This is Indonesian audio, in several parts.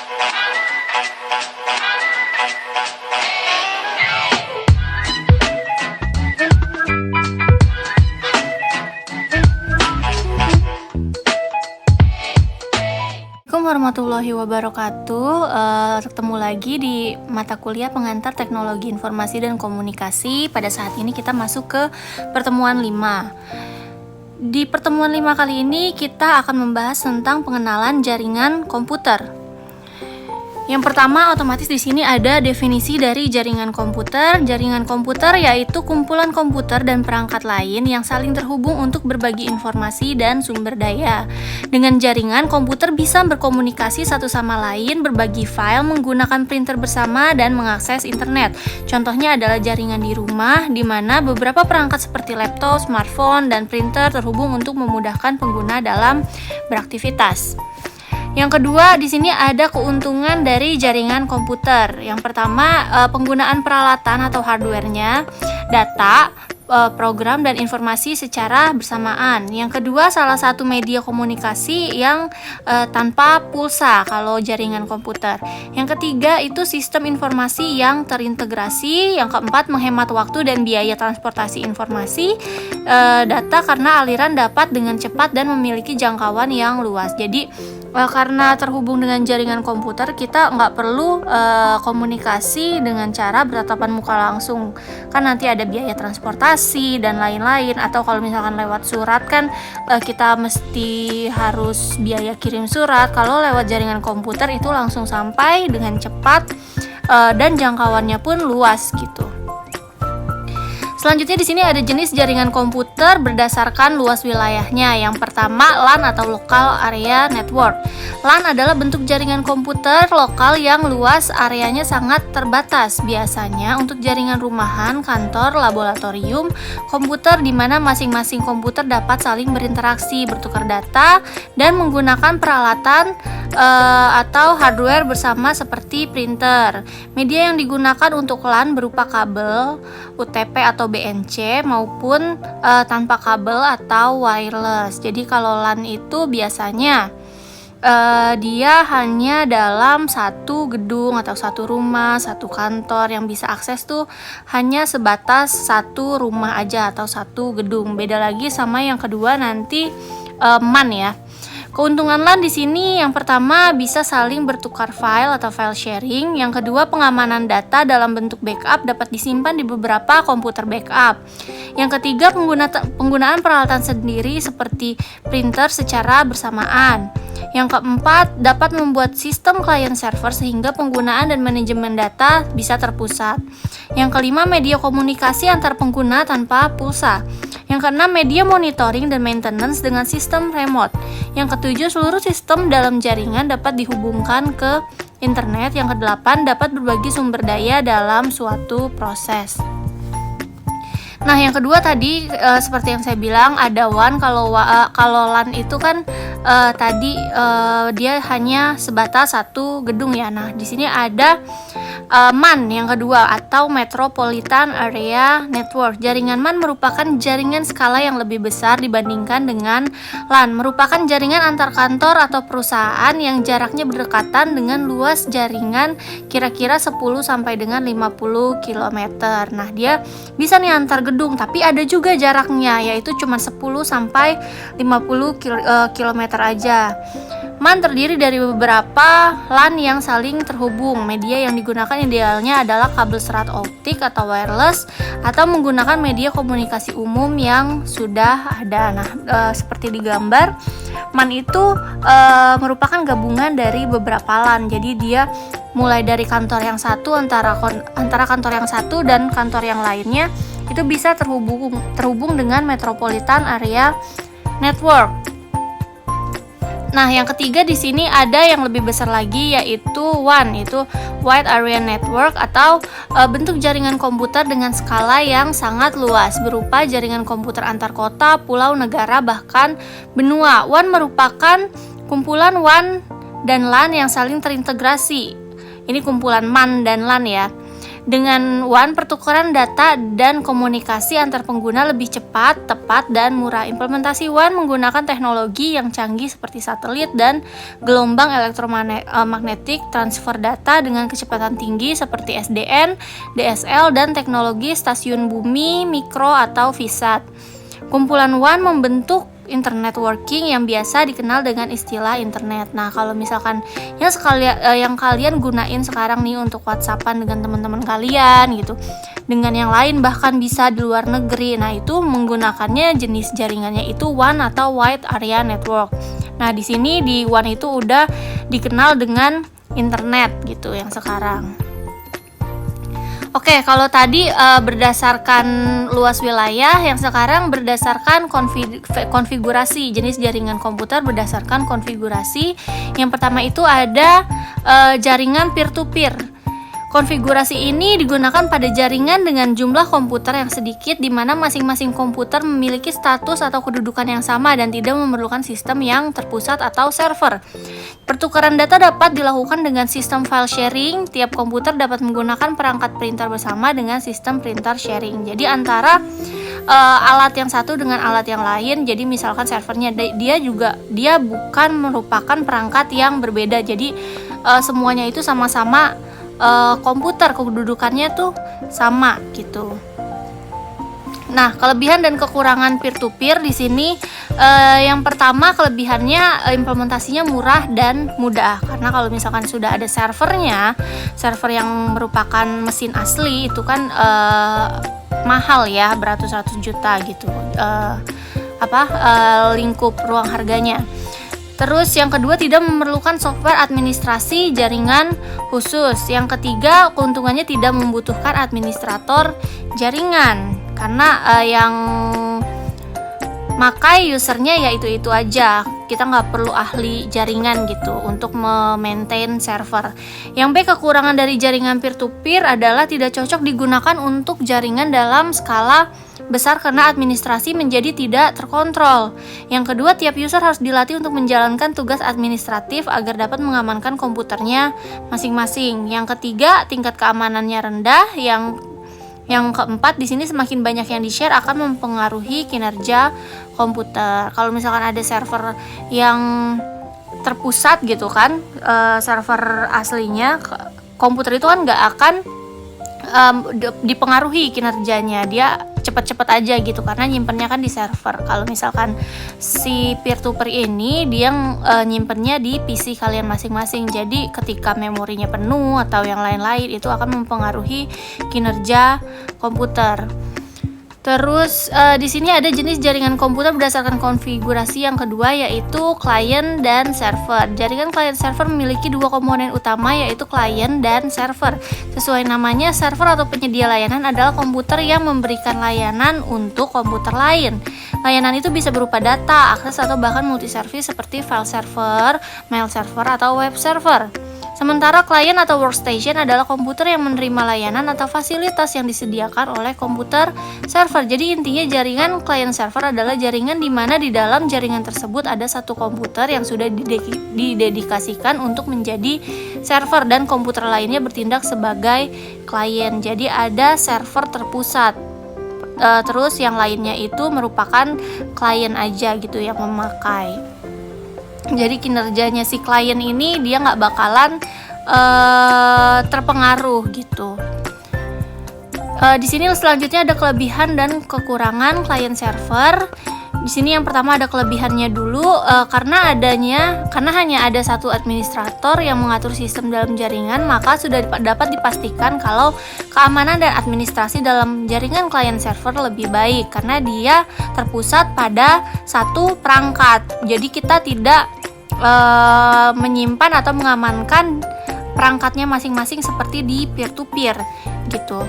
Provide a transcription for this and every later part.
Warahmatullahi wabarakatuh. Ketemu lagi di mata kuliah pengantar teknologi informasi dan komunikasi. Pada saat ini kita masuk ke pertemuan 5. Di pertemuan 5 kali ini kita akan membahas tentang pengenalan jaringan komputer. Yang pertama, otomatis di sini ada definisi dari jaringan komputer. Jaringan komputer yaitu kumpulan komputer dan perangkat lain yang saling terhubung untuk berbagi informasi dan sumber daya. Dengan jaringan, komputer bisa berkomunikasi satu sama lain, berbagi file, menggunakan printer bersama, dan mengakses internet. Contohnya adalah jaringan di rumah, di mana beberapa perangkat seperti laptop, smartphone, dan printer terhubung untuk memudahkan pengguna dalam beraktivitas. Yang kedua, di sini ada keuntungan dari jaringan komputer. Yang pertama, penggunaan peralatan atau hardware-nya, data, program, dan informasi secara bersamaan. Yang kedua, salah satu media komunikasi yang tanpa pulsa kalau jaringan komputer. Yang ketiga, itu sistem informasi yang terintegrasi. Yang keempat, menghemat waktu dan biaya transportasi informasi data karena aliran dapat dengan cepat dan memiliki jangkauan yang luas. Jadi karena terhubung dengan jaringan komputer, kita nggak perlu komunikasi dengan cara bertatapan muka langsung, kan nanti ada biaya transportasi dan lain-lain. Atau kalau misalkan lewat surat kan kita mesti harus biaya kirim surat. Kalau lewat jaringan komputer itu langsung sampai dengan cepat dan jangkauannya pun luas gitu. Selanjutnya di sini ada jenis jaringan komputer berdasarkan luas wilayahnya. Yang pertama, LAN atau Local Area Network. LAN adalah bentuk jaringan komputer lokal yang luas areanya sangat terbatas. Biasanya untuk jaringan rumahan, kantor, laboratorium, komputer di mana masing-masing komputer dapat saling berinteraksi, bertukar data, dan menggunakan peralatan atau hardware bersama seperti printer. Media yang digunakan untuk LAN berupa kabel, UTP atau BNC maupun tanpa kabel atau wireless. Jadi kalau LAN itu biasanya dia hanya dalam satu gedung atau satu rumah, satu kantor, yang bisa akses tuh hanya sebatas satu rumah aja atau satu gedung. Beda lagi sama yang kedua nanti MAN ya. Keuntungan LAN di sini yang pertama bisa saling bertukar file atau file sharing. Yang kedua, pengamanan data dalam bentuk backup dapat disimpan di beberapa komputer backup. Yang ketiga, penggunaan peralatan sendiri seperti printer secara bersamaan. Yang keempat, dapat membuat sistem client server sehingga penggunaan dan manajemen data bisa terpusat. Yang kelima, media komunikasi antar pengguna tanpa pulsa. Yang keenam, media monitoring dan maintenance dengan sistem remote. Yang ketujuh, seluruh sistem dalam jaringan dapat dihubungkan ke internet. Yang kedelapan, dapat berbagi sumber daya dalam suatu proses. Nah, yang kedua tadi seperti yang saya bilang ada WAN. Kalau LAN itu kan tadi dia hanya sebatas satu gedung ya. Nah, di sini ada MAN yang kedua atau Metropolitan Area Network. Jaringan MAN merupakan jaringan skala yang lebih besar dibandingkan dengan LAN. Merupakan jaringan antar kantor atau perusahaan yang jaraknya berdekatan dengan luas jaringan kira-kira 10 sampai dengan 50 km. Nah, dia bisa nih antar gedung, tapi ada juga jaraknya yaitu cuma 10 sampai 50 km aja. MAN terdiri dari beberapa LAN yang saling terhubung. Media yang digunakan idealnya adalah kabel serat optik atau wireless atau menggunakan media komunikasi umum yang sudah ada. Nah, seperti di gambar, MAN itu merupakan gabungan dari beberapa LAN. Jadi dia mulai dari kantor yang satu antara kantor yang satu dan kantor yang lainnya itu bisa terhubung dengan Metropolitan Area Network. Nah, yang ketiga di sini ada yang lebih besar lagi yaitu WAN, itu Wide Area Network atau bentuk jaringan komputer dengan skala yang sangat luas berupa jaringan komputer antar kota, pulau, negara, bahkan benua. WAN merupakan kumpulan WAN dan LAN yang saling terintegrasi. Ini kumpulan MAN dan LAN ya. Dengan WAN, pertukaran data dan komunikasi antar pengguna lebih cepat, tepat, dan murah. Implementasi WAN menggunakan teknologi yang canggih seperti satelit dan gelombang elektromagnetik, transfer data dengan kecepatan tinggi seperti SDN, DSL, dan teknologi stasiun bumi, mikro, atau VSAT. Kumpulan WAN membentuk internet working yang biasa dikenal dengan istilah internet. Nah, kalau misalkan yang kalian gunain sekarang nih untuk WhatsAppan dengan teman-teman kalian gitu, dengan yang lain bahkan bisa di luar negeri. Nah, itu menggunakannya jenis jaringannya itu WAN atau Wide Area Network. Nah, di sini di WAN itu udah dikenal dengan internet gitu yang sekarang. Oke, kalau tadi berdasarkan luas wilayah, yang sekarang berdasarkan konfigurasi jenis jaringan komputer berdasarkan konfigurasi. Yang pertama itu ada jaringan peer-to-peer. Konfigurasi ini digunakan pada jaringan dengan jumlah komputer yang sedikit, di mana masing-masing komputer memiliki status atau kedudukan yang sama dan tidak memerlukan sistem yang terpusat atau server. Pertukaran data dapat dilakukan dengan sistem file sharing. Tiap komputer dapat menggunakan perangkat printer bersama dengan sistem printer sharing. Jadi antara alat yang satu dengan alat yang lain. Jadi misalkan servernya dia bukan merupakan perangkat yang berbeda. Jadi semuanya itu sama-sama komputer, kedudukannya tuh sama gitu. Nah, kelebihan dan kekurangan peer-to-peer di sini, yang pertama kelebihannya implementasinya murah dan mudah. Karena kalau misalkan sudah ada server yang merupakan mesin asli itu kan mahal ya, beratus-ratus juta gitu. Lingkup ruang harganya. Terus yang kedua, tidak memerlukan software administrasi jaringan khusus. Yang ketiga, keuntungannya tidak membutuhkan administrator jaringan karena yang makai usernya ya itu aja. Kita nggak perlu ahli jaringan gitu untuk memaintain server. Yang B, kekurangan dari jaringan peer-to-peer adalah tidak cocok digunakan untuk jaringan dalam skala besar karena administrasi menjadi tidak terkontrol. Yang kedua, tiap user harus dilatih untuk menjalankan tugas administratif agar dapat mengamankan komputernya masing-masing. Yang ketiga, tingkat keamanannya rendah. Yang keempat, di sini semakin banyak yang di-share akan mempengaruhi kinerja komputer. Kalau misalkan ada server yang terpusat gitu kan, server aslinya, komputer itu kan nggak akan dipengaruhi kinerjanya, dia cepet-cepet aja gitu karena nyimpennya kan di server. Kalau misalkan si peer-to-peer ini dia nyimpennya di PC kalian masing-masing, jadi ketika memorinya penuh atau yang lain-lain itu akan mempengaruhi kinerja komputer. Terus di sini ada jenis jaringan komputer berdasarkan konfigurasi yang kedua, yaitu client dan server. Jaringan client server memiliki dua komponen utama, yaitu client dan server. Sesuai namanya, server atau penyedia layanan adalah komputer yang memberikan layanan untuk komputer lain. Layanan itu bisa berupa data, akses, atau bahkan multi-service seperti file server, mail server, atau web server. Sementara klien atau workstation adalah komputer yang menerima layanan atau fasilitas yang disediakan oleh komputer server. Jadi intinya jaringan client server adalah jaringan di mana di dalam jaringan tersebut ada satu komputer yang sudah didedikasikan untuk menjadi server dan komputer lainnya bertindak sebagai klien. Jadi ada server terpusat. Terus yang lainnya itu merupakan klien aja gitu yang memakai. Jadi kinerjanya si klien ini dia nggak bakalan terpengaruh gitu. Di sini selanjutnya ada kelebihan dan kekurangan klien server. Di sini yang pertama ada kelebihannya dulu, karena hanya ada satu administrator yang mengatur sistem dalam jaringan, maka sudah dapat dipastikan kalau keamanan dan administrasi dalam jaringan klien server lebih baik karena dia terpusat pada satu perangkat. Jadi kita tidak menyimpan atau mengamankan perangkatnya masing-masing seperti di peer-to-peer gitu.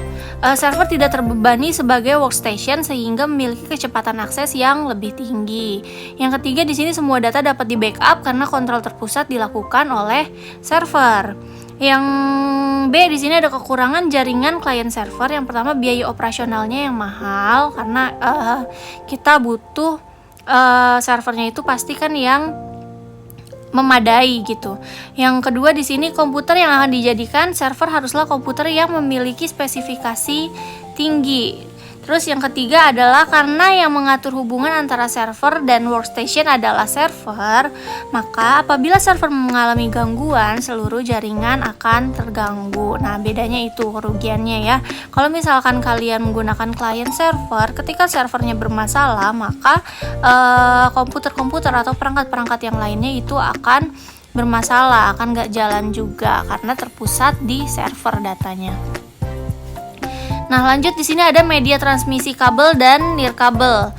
Server tidak terbebani sebagai workstation sehingga memiliki kecepatan akses yang lebih tinggi. Yang ketiga, di sini semua data dapat di-backup karena kontrol terpusat dilakukan oleh server. Yang B, di sini ada kekurangan jaringan client server. Yang pertama, biaya operasionalnya yang mahal karena kita butuh servernya itu pasti kan yang memadai gitu. Yang kedua di sini komputer yang akan dijadikan server haruslah komputer yang memiliki spesifikasi tinggi. Terus yang ketiga adalah karena yang mengatur hubungan antara server dan workstation adalah server, maka apabila server mengalami gangguan, seluruh jaringan akan terganggu. Nah, bedanya itu kerugiannya ya. Kalau misalkan kalian menggunakan client server, ketika servernya bermasalah, maka komputer-komputer atau perangkat-perangkat yang lainnya itu akan bermasalah, akan nggak jalan juga karena terpusat di server datanya. Nah, lanjut di sini ada media transmisi kabel dan nirkabel.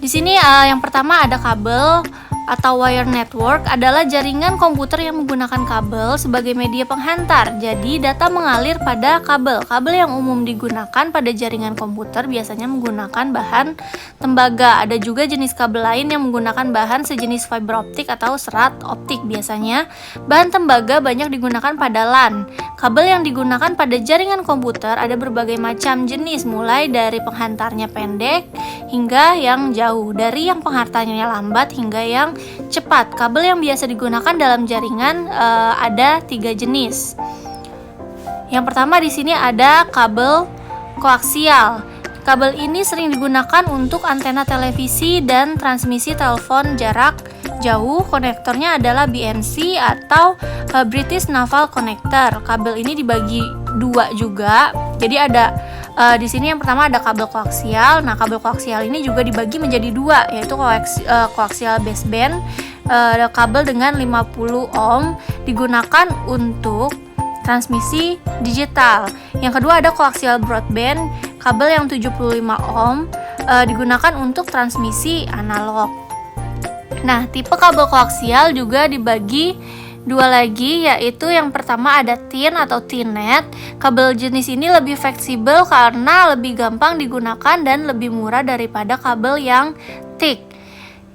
Di sini yang pertama ada kabel atau wire network adalah jaringan komputer yang menggunakan kabel sebagai media penghantar. Jadi data mengalir pada kabel. Kabel yang umum digunakan pada jaringan komputer biasanya menggunakan bahan tembaga. Ada juga jenis kabel lain yang menggunakan bahan sejenis fiber optik atau serat optik. Biasanya bahan tembaga banyak digunakan pada LAN. Kabel yang digunakan pada jaringan komputer ada berbagai macam jenis, mulai dari penghantarnya pendek hingga yang jauh, dari yang penghantarnya lambat hingga yang cepat. Kabel yang biasa digunakan dalam jaringan ada 3 jenis. Yang pertama di sini ada kabel koaksial. Kabel ini sering digunakan untuk antena televisi dan transmisi telepon jarak jauh. Konektornya adalah BNC atau British Naval Connector. Kabel ini dibagi 2 juga. Jadi ada di sini yang pertama ada kabel koaksial. Nah, kabel koaksial ini juga dibagi menjadi 2, yaitu koaksial baseband, kabel dengan 50 ohm digunakan untuk transmisi digital. Yang kedua ada koaksial broadband, kabel yang 75 ohm digunakan untuk transmisi analog. Nah, tipe kabel koaksial juga dibagi 2 lagi, yaitu yang pertama ada thin atau thinnet. Kabel jenis ini lebih fleksibel karena lebih gampang digunakan dan lebih murah daripada kabel yang thick.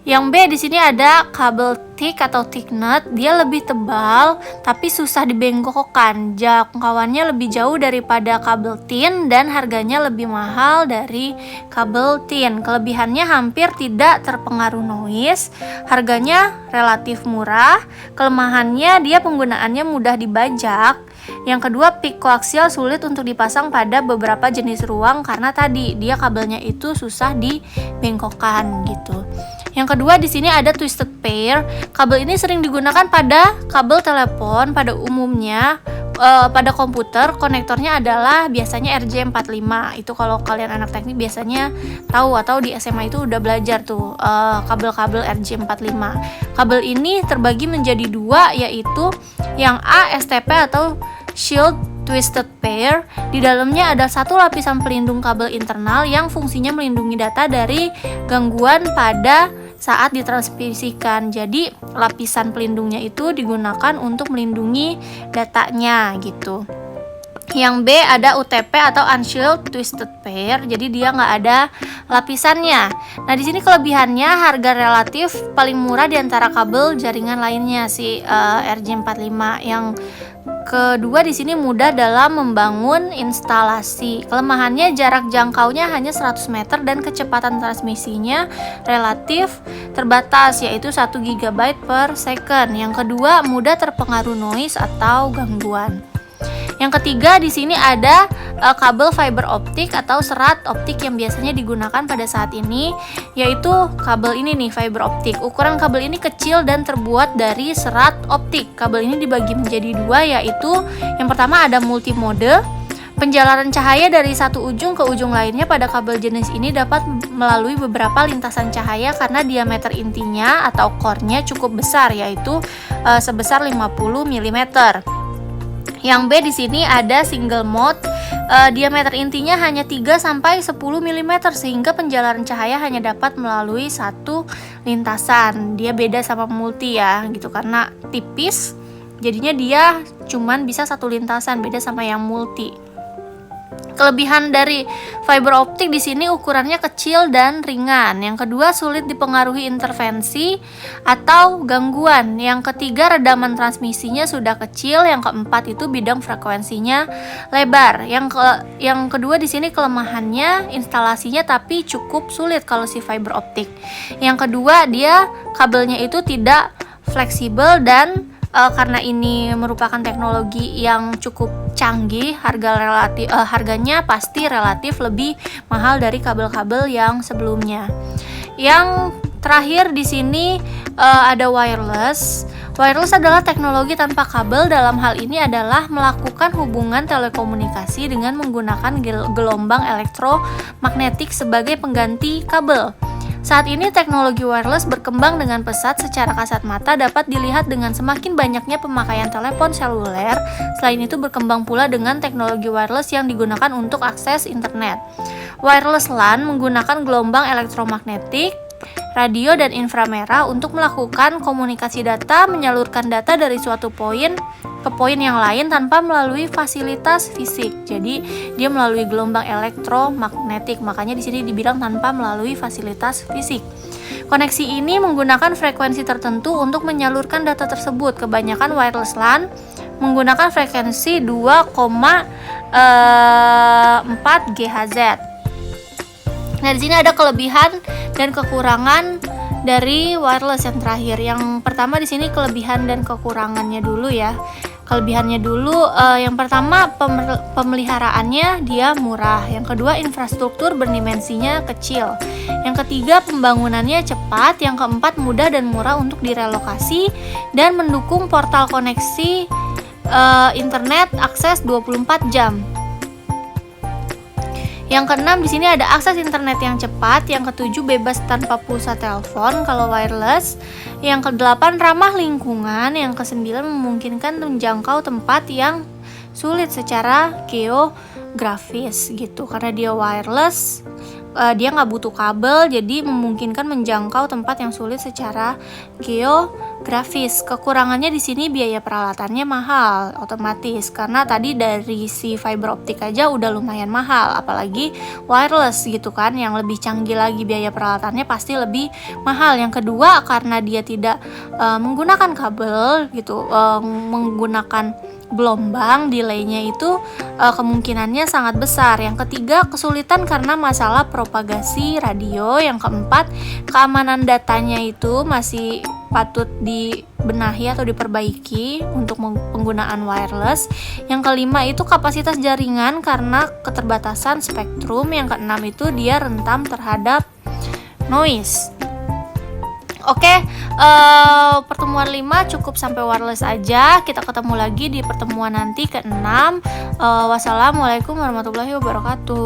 Yang B di sini ada kabel thick atau thicknet. Dia lebih tebal tapi susah dibengkokkan. Jangkauannya lebih jauh daripada kabel thin dan harganya lebih mahal dari kabel thin. Kelebihannya hampir tidak terpengaruh noise. Harganya relatif murah. Kelemahannya dia penggunaannya mudah dibajak. Yang kedua, peak koaksial sulit untuk dipasang pada beberapa jenis ruang karena tadi dia kabelnya itu susah dibengkokkan gitu. Yang kedua di sini ada twisted pair. Kabel ini sering digunakan pada kabel telepon. Pada umumnya pada komputer konektornya adalah biasanya RJ45. Itu kalau kalian anak teknik biasanya tahu atau di SMA itu udah belajar tuh kabel-kabel RJ45. Kabel ini terbagi menjadi 2, yaitu yang A STP atau shield twisted pair. Di dalamnya ada satu lapisan pelindung kabel internal yang fungsinya melindungi data dari gangguan pada saat ditransmisikan. Jadi lapisan pelindungnya itu digunakan untuk melindungi datanya gitu. Yang B ada UTP atau unshielded twisted pair. Jadi dia nggak ada lapisannya. Nah, di sini kelebihannya harga relatif paling murah di antara kabel jaringan lainnya si RJ45. Yang kedua di sini mudah dalam membangun instalasi. Kelemahannya jarak jangkaunya hanya 100 meter dan kecepatan transmisinya relatif terbatas, yaitu 1 GB per second. Yang kedua mudah terpengaruh noise atau gangguan. Yang ketiga di sini ada kabel fiber optik atau serat optik yang biasanya digunakan pada saat ini, yaitu kabel ini nih, fiber optik. Ukuran kabel ini kecil dan terbuat dari serat optik. Kabel ini dibagi menjadi 2, yaitu yang pertama ada multimode. Penjalanan cahaya dari satu ujung ke ujung lainnya pada kabel jenis ini dapat melalui beberapa lintasan cahaya karena diameter intinya atau core-nya cukup besar, yaitu sebesar 50 mm. Yang B di sini ada single mode. Diameter intinya hanya 3 sampai 10 mm sehingga penjalanan cahaya hanya dapat melalui satu lintasan. Dia beda sama multi ya gitu, karena tipis jadinya dia cuman bisa satu lintasan, beda sama yang multi. Kelebihan dari fiber optik di sini ukurannya kecil dan ringan. Yang kedua, sulit dipengaruhi intervensi atau gangguan. Yang ketiga, redaman transmisinya sudah kecil. Yang keempat itu bidang frekuensinya lebar. Yang kedua di sini kelemahannya instalasinya tapi cukup sulit kalau si fiber optik. Yang kedua, dia kabelnya itu tidak fleksibel dan karena ini merupakan teknologi yang cukup canggih, harganya pasti relatif lebih mahal dari kabel-kabel yang sebelumnya. Yang terakhir di sini ada wireless. Wireless adalah teknologi tanpa kabel. Dalam hal ini adalah melakukan hubungan telekomunikasi dengan menggunakan gelombang elektromagnetik sebagai pengganti kabel. Saat ini teknologi wireless berkembang dengan pesat. Secara kasat mata dapat dilihat dengan semakin banyaknya pemakaian telepon seluler. Selain itu berkembang pula dengan teknologi wireless yang digunakan untuk akses internet. Wireless LAN menggunakan gelombang elektromagnetik, radio dan inframerah untuk melakukan komunikasi data, menyalurkan data dari suatu poin ke poin yang lain tanpa melalui fasilitas fisik. Jadi dia melalui gelombang elektromagnetik, makanya di sini dibilang tanpa melalui fasilitas fisik. Koneksi ini menggunakan frekuensi tertentu untuk menyalurkan data tersebut. Kebanyakan wireless LAN menggunakan frekuensi 2,4 GHz. Nah, di sini ada kelebihan dan kekurangan dari wireless yang terakhir. Yang pertama di sini kelebihan dan kekurangannya dulu ya. Kelebihannya dulu, yang pertama pemeliharaannya dia murah. Yang kedua infrastruktur berdimensinya kecil. Yang ketiga pembangunannya cepat. Yang keempat mudah dan murah untuk direlokasi dan mendukung portal koneksi internet akses 24 jam. Yang keenam di sini ada akses internet yang cepat. Yang ketujuh bebas tanpa pulsa telepon kalau wireless. Yang kedelapan ramah lingkungan. Yang kesembilan memungkinkan menjangkau tempat yang sulit secara geografis gitu. Karena dia wireless, dia nggak butuh kabel, jadi memungkinkan menjangkau tempat yang sulit secara geografis. Kekurangannya di sini biaya peralatannya mahal, otomatis karena tadi dari si fiber optik aja udah lumayan mahal, apalagi wireless gitu kan, yang lebih canggih lagi biaya peralatannya pasti lebih mahal. Yang kedua karena dia tidak menggunakan kabel gitu, menggunakan gelombang, delaynya itu kemungkinannya sangat besar. Yang ketiga kesulitan karena masalah propagasi radio. Yang keempat keamanan datanya itu masih patut dibenahi atau diperbaiki untuk penggunaan wireless. Yang kelima itu kapasitas jaringan karena keterbatasan spektrum. Yang keenam itu dia rentan terhadap noise. Oke, pertemuan 5 cukup sampai wireless aja. Kita ketemu lagi di pertemuan nanti ke-6. Wassalamualaikum warahmatullahi wabarakatuh.